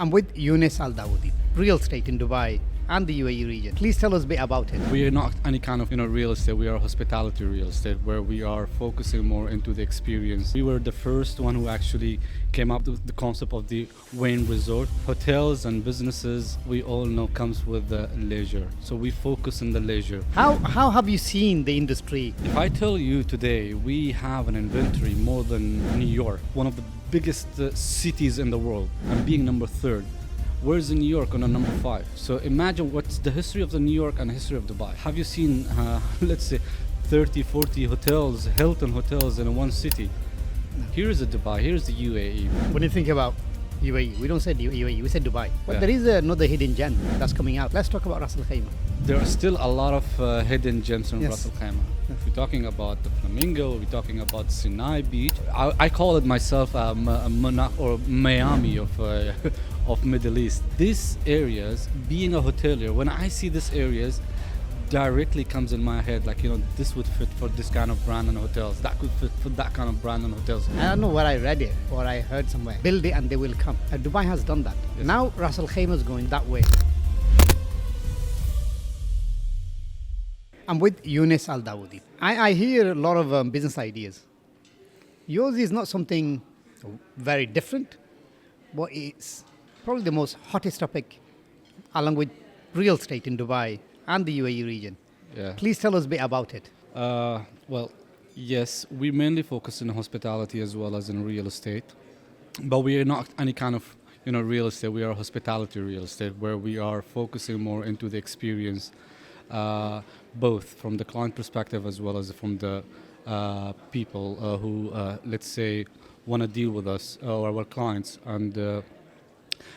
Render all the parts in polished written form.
I'm with Yunus Al-Dawadi, real estate in Dubai and the UAE region. Please tell us a bit about it. We are not any kind of real estate. We are hospitality real estate, where we are focusing more into the experience. We were the first one who actually came up with the concept of the Wayne Resort. Hotels and businesses, we all know, comes with the leisure. So we focus on the leisure. How have you seen the industry? If I tell you today, we have an inventory more than New York, one of the biggest cities in the world, and being number third. Where's in New York on a number 5? So imagine what's the history of the New York and the history of Dubai. Have you seen, let's say, 30, 40 hotels, Hilton hotels in one city? Here is Dubai, here's the UAE. When you think about UAE, we don't say UAE, we say Dubai. But Yeah. there is another hidden gem that's coming out. Let's talk about Ras Al Khaimah. There are still a lot of hidden gems in Yes. Ras Al Khaimah. We're talking about the Flamingo, we're talking about Sinai Beach. I call it myself a Miami of Middle East. These areas, being a hotelier, when I see these areas, directly comes in my head, like, this would fit for this kind of brand and hotels. That could fit for that kind of brand and hotels. I don't know where I read it or I heard somewhere. Build it and they will come. Dubai has done that. Yes. Now Ras Al Khaimah is going that way. I'm with Yunus Al-Dawadi. I hear a lot of business ideas. Yours is not something very different, but it's probably the most hottest topic along with real estate in Dubai and the UAE region. Yeah. Please tell us a bit about it. Well, yes, we mainly focus in hospitality as well as in real estate, but we are not any kind of real estate. We are hospitality real estate, where we are focusing more into the experience, both from the client perspective as well as from the people who, let's say, want to deal with us or our clients. And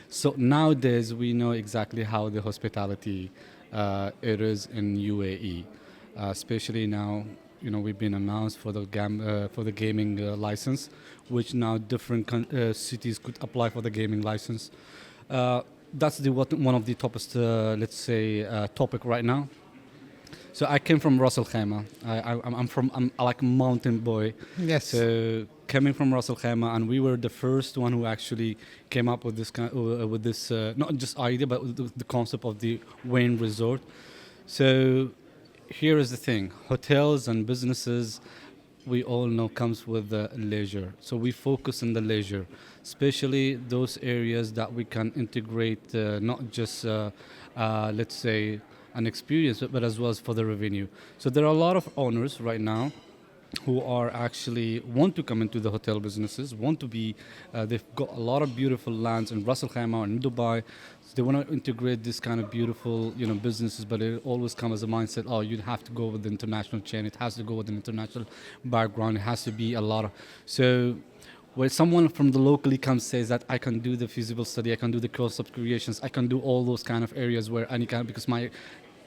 so nowadays we know exactly how the hospitality it is in UAE, especially now. We've been announced for the gaming license, which now different cities could apply for the gaming license. That's one of the toppest, let's say, topic right now. So I came from Ras Al Khaimah. I'm like a mountain boy. Yes. So coming from Ras Al Khaimah, and we were the first one who actually came up with this not just idea, but with the concept of the Wayne Resort. So here is the thing: hotels and businesses, we all know, comes with the leisure. So we focus on the leisure, especially those areas that we can integrate, not just let's say an experience, but as well as for the revenue. So there are a lot of owners right now who are actually want to come into the hotel businesses, want to be, they've got a lot of beautiful lands in Ras Al Khaimah and in Dubai. So they want to integrate this kind of beautiful, businesses, but it always comes as a mindset, you'd have to go with the international chain. It has to go with an international background. It has to be a lot of, so where someone from the locally comes says that I can do the feasible study, I can do the concept creations, I can do all those kind of areas where because my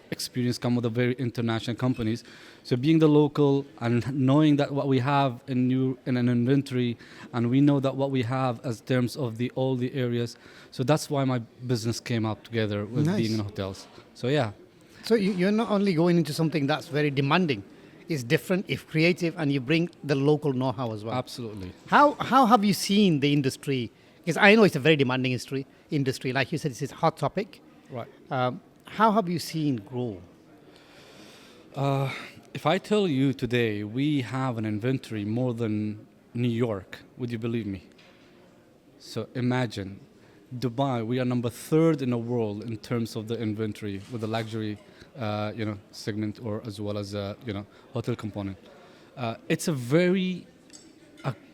experience come with the very international companies. So being the local and knowing that what we have in an inventory, and we know that what we have as terms of all the areas. So that's why my business came up together with Nice. being in hotels. So yeah. So you're not only going into something that's very demanding, it's different, it's creative, and you bring the local know-how as well. Absolutely. How have you seen the industry? Because I know it's a very demanding industry. Like you said, it's a hot topic. Right. How have you seen grow? If I tell you today we have an inventory more than New York, would you believe me? So imagine Dubai, we are number 3rd in the world in terms of the inventory with the luxury segment, or as well as hotel component. It's a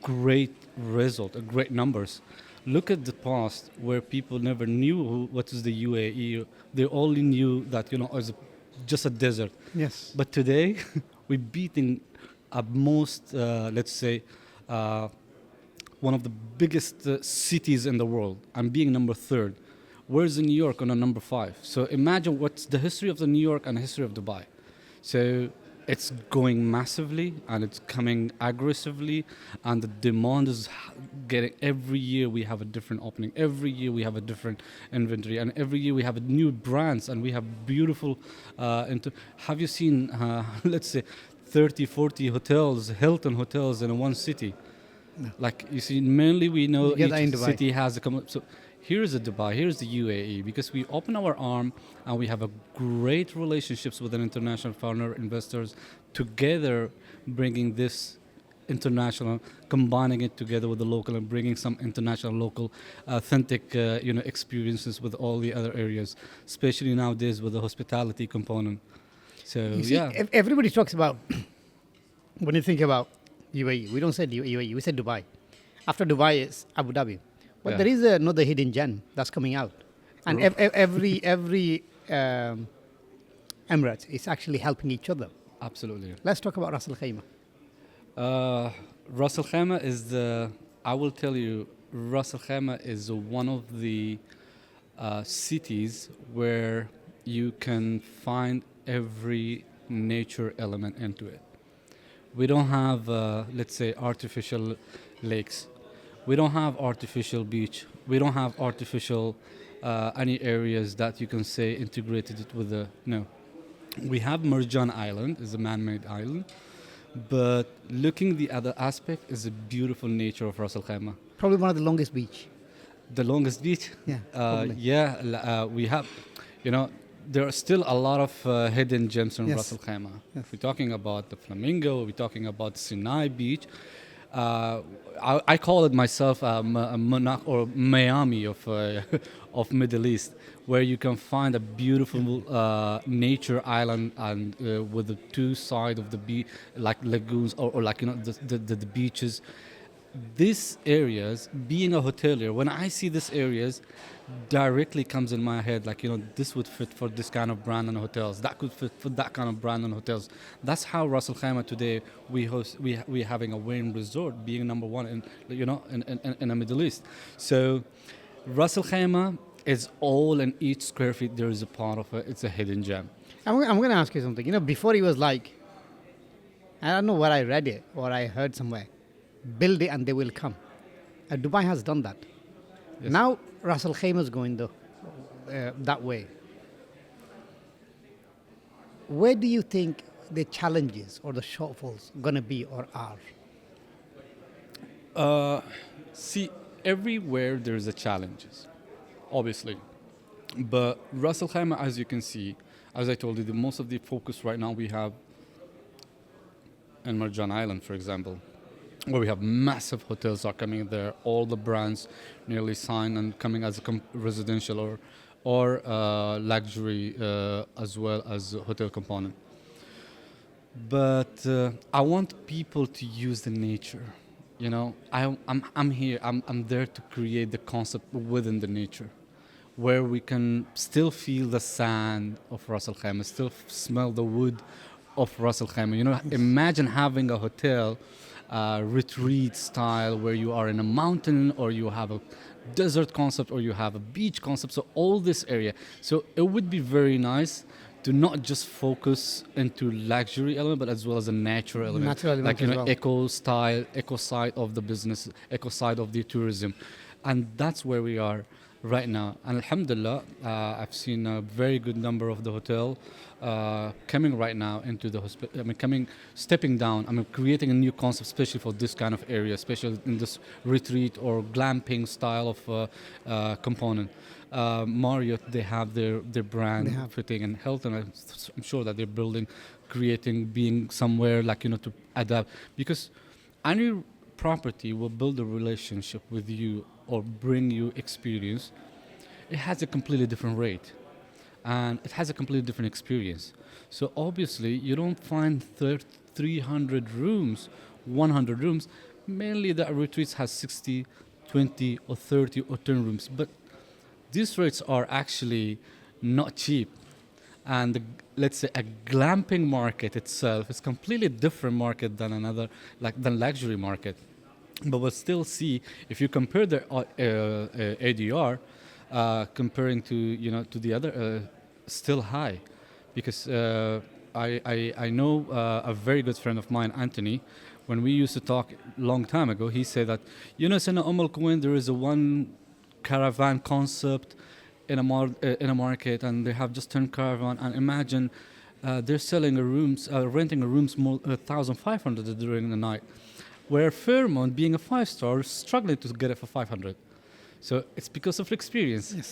great result, a great numbers. Look at the past where people never knew what is the UAE. They only knew that it's just a desert. Yes. But today we're beating most, let's say, one of the biggest cities in the world, and being number 3rd. Where's in New York on a number 5? So imagine what's the history of the New York and the history of Dubai. So it's going massively and it's coming aggressively, and the demand is getting, every year we have a different opening, every year we have a different inventory, and every year we have new brands, and we have beautiful have you seen let's say 30, 40 hotels, Hilton hotels in one city? No. Like, you see, mainly we know each city has a so Here's a Dubai, here's the UAE, because we open our arm and we have a great relationships with an international foreigner investors together, bringing this international, combining it together with the local and bringing some international, local, authentic, experiences with all the other areas, especially nowadays with the hospitality component. So You see, yeah, everybody talks about when you think about UAE. We don't say UAE. We say Dubai. After Dubai is Abu Dhabi, but Yeah. there is another hidden gem that's coming out, and every Emirates is actually helping each other. absolutely. Let's talk about Ras Al Khaimah. Ras Al Khaimah is I will tell you, Ras Al Khaimah is one of the cities where you can find every nature element into it. We don't have, let's say, artificial lakes. We don't have artificial beach. We don't have artificial any areas that you can say integrated it with the no. We have Marjan Island, is a man-made island, but looking the other aspect is the beautiful nature of Ras Al Khaimah. Probably one of the longest beach. The longest beach. Yeah, probably. We have, there are still a lot of hidden gems in Yes. Ras Al Khaimah. Yes. If we're talking about the Flamingo, we're talking about Sinai Beach. I call it myself or Miami of of Middle East, where you can find a beautiful nature island and with the two sides of the beach, like lagoons or like the beaches. These areas, being a hotelier, when I see these areas, directly comes in my head like this would fit for this kind of brand and hotels. That could fit for that kind of brand and hotels. That's how Ras Al Khaimah today we're having a Wayne Resort being number one in the Middle East. So Ras Al Khaimah is all in each square feet. There is a part of it. It's a hidden gem. I'm going to ask you something. Before he was like, I don't know where I read it or I heard somewhere, build it and they will come. Dubai has done that. Yes. Now Ras Al Khaimah is going that way. Where do you think the challenges or the shortfalls going to be or are? See, everywhere there's a challenges, obviously. But Ras Al Khaimah, as you can see, as I told you, the most of the focus right now we have in Marjan Island, for example, where we have massive hotels are coming there. All the brands nearly signed and coming as a residential or luxury as well as a hotel component. But I want people to use the nature. I'm here. I'm there to create the concept within the nature, where we can still feel the sand of Ras Al Khaimah, still smell the wood of Ras Al Khaimah. Imagine having a hotel retreat style where you are in a mountain or you have a desert concept or you have a beach concept. So all this area. So it would be very nice to not just focus into luxury element, but as well as a natural element. Natural element like as well. eco style, eco side of the business, eco side of the tourism, and that's where we are right now. And alhamdulillah, I've seen a very good number of the hotel coming right now into the stepping down. Creating a new concept, especially for this kind of area, especially in this retreat or glamping style of component. Marriott, they have their brand They have. fitting, and Hilton, I'm sure that they're building, creating, being somewhere to adapt, because any property will build a relationship with you or bring you experience. It has a completely different rate and it has a completely different experience. So obviously you don't find 300 rooms, 100 rooms. Mainly the retreats has 60, 20 or 30 or 10 rooms, but these rates are actually not cheap. And let's say a glamping market itself is completely different market than than luxury market. But we'll still see, if you compare the ADR comparing to the other, still high, because I know a very good friend of mine, Anthony. When we used to talk long time ago, he said that in Al Quwain there is a one caravan concept in a market, and they have just 10 caravan. And imagine they're selling renting a rooms more 1,500 during the night, where Fairmont, being a 5-star, is struggling to get it for 500. So it's because of experience. Yes.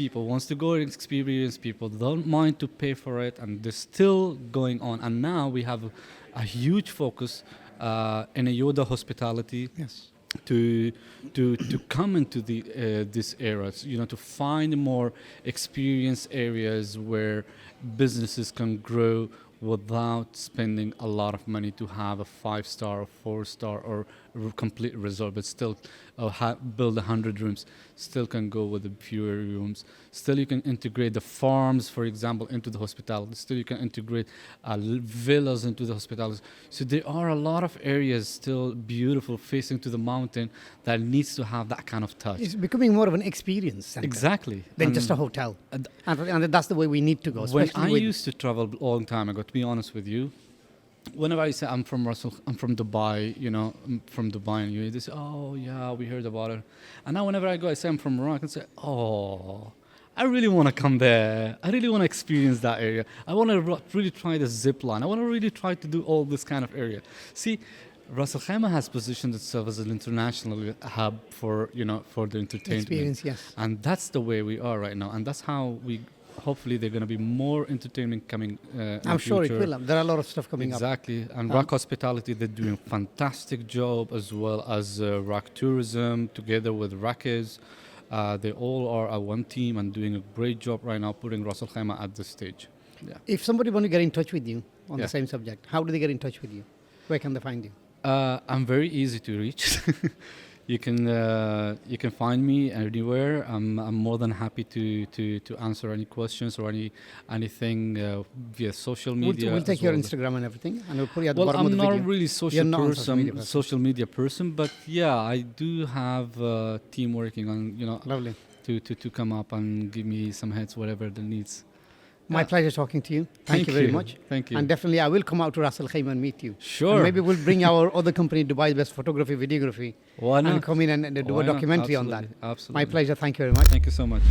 People wants to go and experience. People don't mind to pay for it, and they're still going on. And now we have a huge focus in a Yoda hospitality Yes. to come into the this areas, to find more experienced areas where businesses can grow without spending a lot of money to have a 5-star or 4-star or complete resort, but still build 100 rooms. Still can go with the fewer rooms. Still you can integrate the farms, for example, into the hospitality. Still you can integrate villas into the hospitality. So there are a lot of areas still beautiful facing to the mountain that needs to have that kind of touch. It's becoming more of an experience center Exactly. than And- just a hotel. and And that's the way we need to go. when Especially I with used to travel a long time ago, to be honest with you, whenever I say I'm from Dubai, I'm from Dubai and UAE, they say, oh yeah, we heard about it. And now whenever I go, I say I'm from Morocco, and say, oh, I really want to come there. I really want to experience that area. I want to really try the zip line. I want to really try to do all this kind of area. See, Ras Al Khaimah has positioned itself as an international hub for the entertainment. experience, yes. And that's the way we are right now. And that's how hopefully there's going to be more entertainment coming in I'm the sure it future. will. There are a lot of stuff coming up. Exactly. And Rock Hospitality, they're doing a fantastic job, as well as Rock Tourism together with Rakiz. They all are a one team and doing a great job right now putting Ras Al Khaimah at this stage. Yeah. If somebody want to get in touch with you on Yeah. the same subject, how do they get in touch with you? Where can they find you? I'm very easy to reach. You can find me anywhere. I'm more than happy to answer any questions or anything via social media. We'll take as your well. Instagram and everything, and we'll put you at the Well, bottom I'm of the not video. really You're not on social media social media person, person. but yeah, I do have a team working on Lovely. to come up and give me some heads, whatever the needs. My pleasure talking to you. Thank you very much. Thank you. And definitely, I will come out to Ras Al Khaimah and meet you. Sure. And maybe we'll bring our other company, Dubai Best Photography, Videography, Why not? and come in and do Why a not? documentary on that. Absolutely. Absolutely. My pleasure. Thank you very much. Thank you so much.